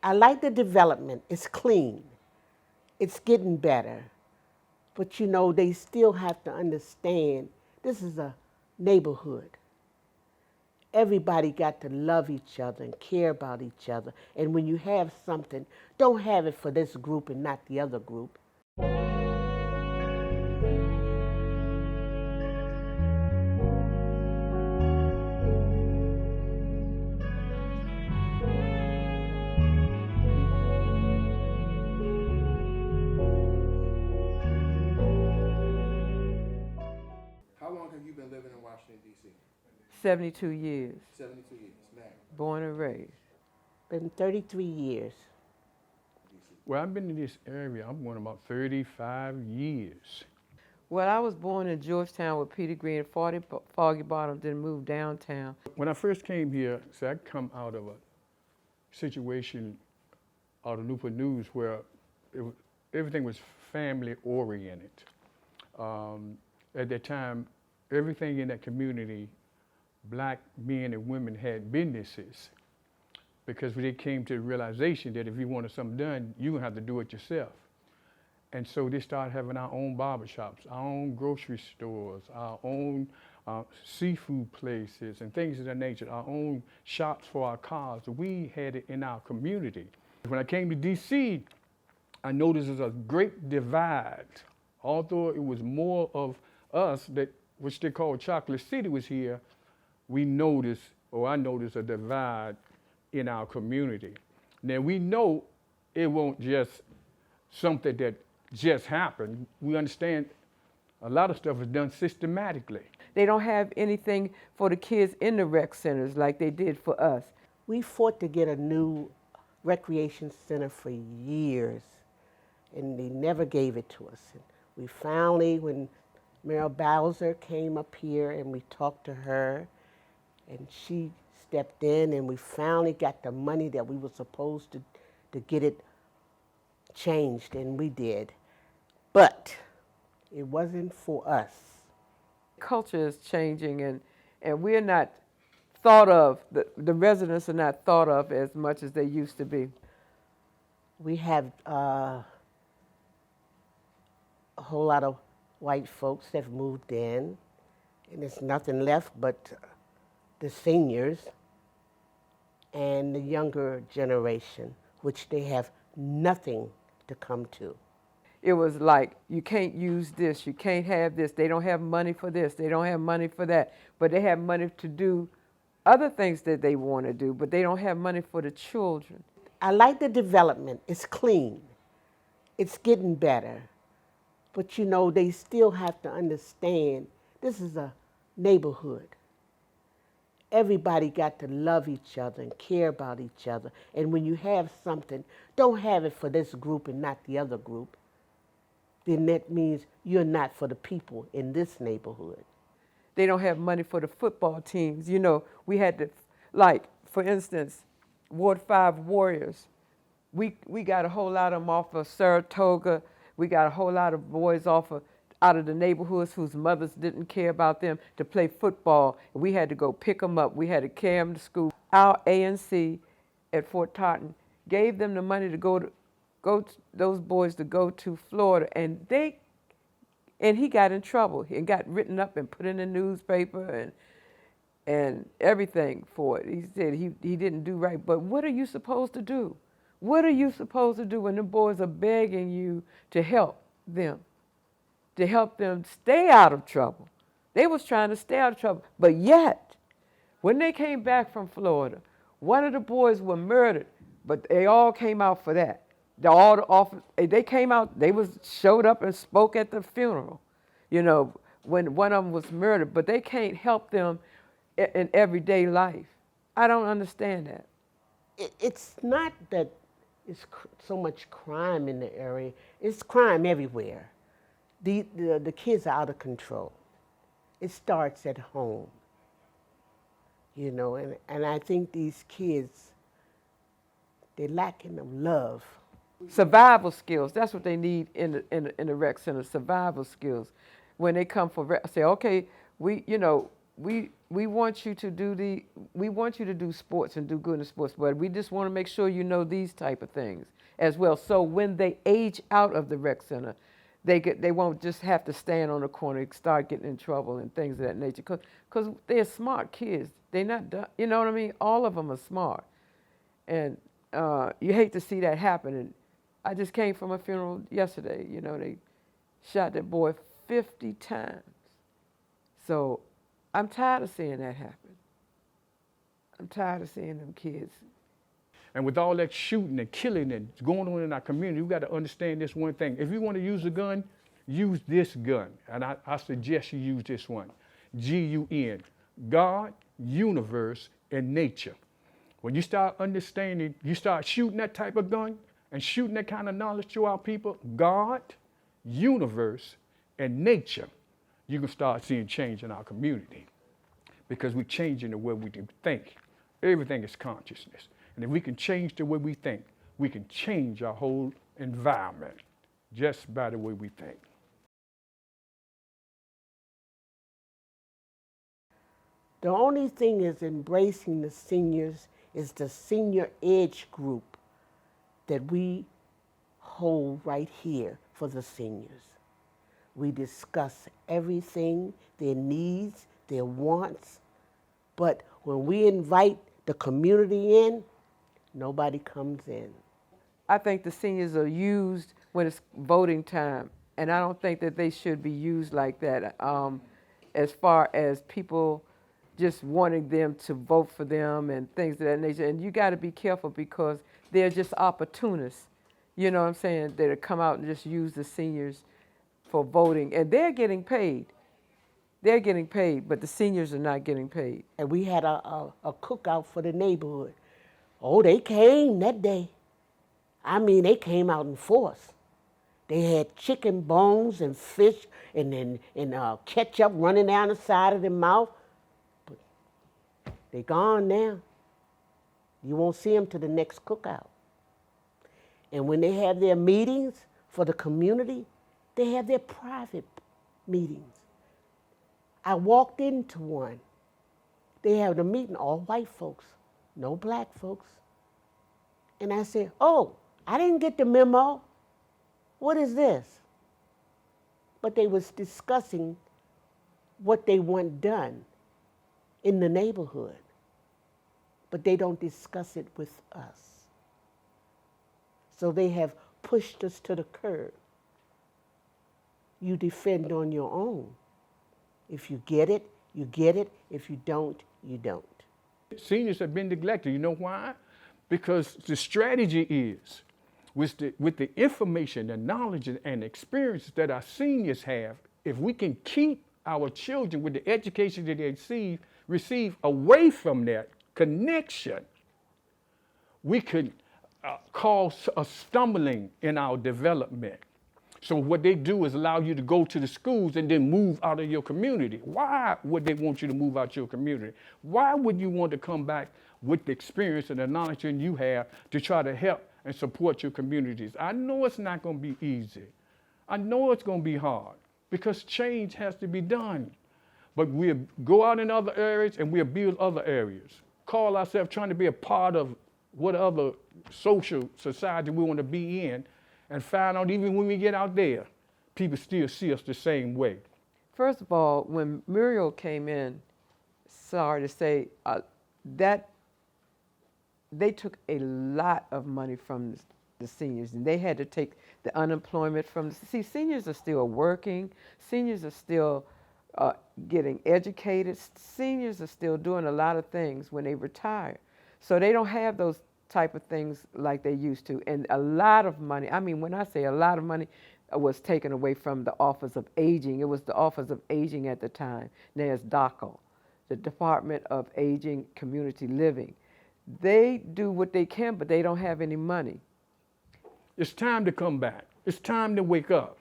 I like the development. It's clean. It's getting better. But you know, they still have to understand this is a neighborhood. Everybody got to love each other and care about each other. And when you have something, don't have it for this group and not the other group. How long have you been living in Washington, D.C.? 72 years, 72 years, married. born and raised. Been 33 years. Well, I've been in this area, I'm going about 35 years. Well, I was born in Georgetown with Peter Green, 40 Foggy Bottom, then moved downtown. When I first came here, so I come out of a situation out of Newport News where everything was family oriented. At that time, everything in that community, black men and women had businesses because they came to the realization that if you wanted something done, you're gonna have to do it yourself. And so they started having our own barbershops, our own grocery stores, our own seafood places and things of that nature, our own shops for our cars. We had it in our community. When I came to DC, I noticed there's a great divide. Although it was more of us, that which they call Chocolate City was here, I noticed a divide in our community. Now we know it won't just something that just happened. We understand a lot of stuff is done systematically. They don't have anything for the kids in the rec centers like they did for us. We fought to get a new recreation center for years, and they never gave it to us. And we finally, when Meryl Bowser came up here and we talked to her, and she stepped in, and we finally got the money that we were supposed to get it changed, and we did. But it wasn't for us. Culture is changing, and we're not thought of, the residents are not thought of as much as they used to be. We have a whole lot of white folks that have moved in, and there's nothing left but the seniors and the younger generation, which they have nothing to come to. It was like, you can't use this, you can't have this, they don't have money for this, they don't have money for that, but they have money to do other things that they want to do, but they don't have money for the children. I like the development. It's clean. It's getting better. But you know, they still have to understand this is a neighborhood. Everybody got to love each other and care about each other. And when you have something, don't have it for this group and not the other group. Then that means you're not for the people in this neighborhood. They don't have money for the football teams. You know, we had to, like, for instance, Ward 5 Warriors. We got a whole lot of them off of Saratoga. We got a whole lot of boys out of the neighborhoods whose mothers didn't care about them to play football. We had to go pick them up. We had to carry them to school. Our ANC at Fort Tarleton gave them the money to those boys to go to Florida, and he got in trouble. He got written up and put in the newspaper and everything for it. He said he didn't do right. But what are you supposed to do? What are you supposed to do when the boys are begging you to help them stay out of trouble? They was trying to stay out of trouble. But yet, when they came back from Florida, one of the boys were murdered, but they all came out for that. They came out, showed up and spoke at the funeral, you know, when one of them was murdered, but they can't help them in everyday life. I don't understand that. It's not that it's so much crime in the area. It's crime everywhere. The kids are out of control. It starts at home, you know, and I think these kids, they're lacking of love. Survival skills, that's what they need in the rec center, survival skills. When they come for say, okay, we we want you to do sports and do good in sports, but we just want to make sure you know these type of things as well. So when they age out of the rec center, they won't just have to stand on the corner and start getting in trouble and things of that nature. Because they're smart kids. They're not dumb. You know what I mean? All of them are smart. And you hate to see that happen. And I just came from a funeral yesterday. You know, they shot that boy 50 times. So I'm tired of seeing that happen. I'm tired of seeing them kids. And with all that shooting and killing that's going on in our community, we got to understand this one thing. If you want to use a gun, use this gun. And I suggest you use this one. G-U-N. God, universe, and nature. When you start understanding, you start shooting that type of gun and shooting that kind of knowledge to our people, God, universe, and nature, you can start seeing change in our community because we're changing the way we think. Everything is consciousness. And if we can change the way we think, we can change our whole environment just by the way we think. The only thing is embracing the seniors is the senior edge group that we hold right here for the seniors. We discuss everything, their needs, their wants, but when we invite the community in, nobody comes in. I think the seniors are used when it's voting time, and I don't think that they should be used like that. As far as people just wanting them to vote for them and things of that nature, and you got to be careful because they're just opportunists. You know what I'm saying? That come out and just use the seniors for voting, and they're getting paid. They're getting paid, but the seniors are not getting paid. And we had a cookout for the neighborhood. Oh, they came that day. I mean, they came out in force. They had chicken bones and fish and ketchup running down the side of their mouth. But they gone now. You won't see them to the next cookout. And when they have their meetings for the community, they have their private meetings. I walked into one. They have the meeting, all white folks, no black folks. And I said, oh, I didn't get the memo. What is this? But they was discussing what they want done in the neighborhood. But they don't discuss it with us. So they have pushed us to the curb. You defend on your own. If you get it, you get it. If you don't, you don't. Seniors have been neglected. You know why? Because the strategy is, with the information, the knowledge, and experience that our seniors have, if we can keep our children with the education that they receive away from that connection, we could cause a stumbling in our development. So what they do is allow you to go to the schools and then move out of your community. Why would they want you to move out your community? Why would you want to come back with the experience and the knowledge that you have to try to help and support your communities? I know it's not going to be easy. I know it's going to be hard because change has to be done. But we'll go out in other areas and we'll build other areas. Call ourselves trying to be a part of what other social society we want to be in, and find out even when we get out there, people still see us the same way. First of all, when Muriel came in, sorry to say, that they took a lot of money from the seniors, and they had to take the unemployment from see, seniors are still working, seniors are still getting educated, seniors are still doing a lot of things when they retire. So they don't have those type of things like they used to. And a lot of money, I mean, when I say a lot of money, was taken away from the Office of Aging. It was the Office of Aging at the time. Now it's DACO, the Department of Aging Community Living. They do what they can, but they don't have any money. It's time to come back. It's time to wake up.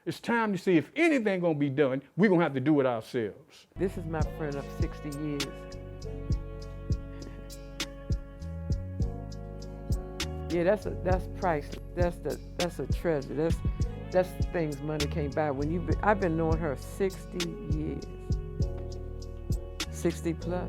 It's time to see if anything gonna be done, we're gonna have to do it ourselves. This is my friend of 60 years. Yeah, that's priceless. That's a treasure. That's things money can't buy. I've been knowing her 60 years. 60 plus.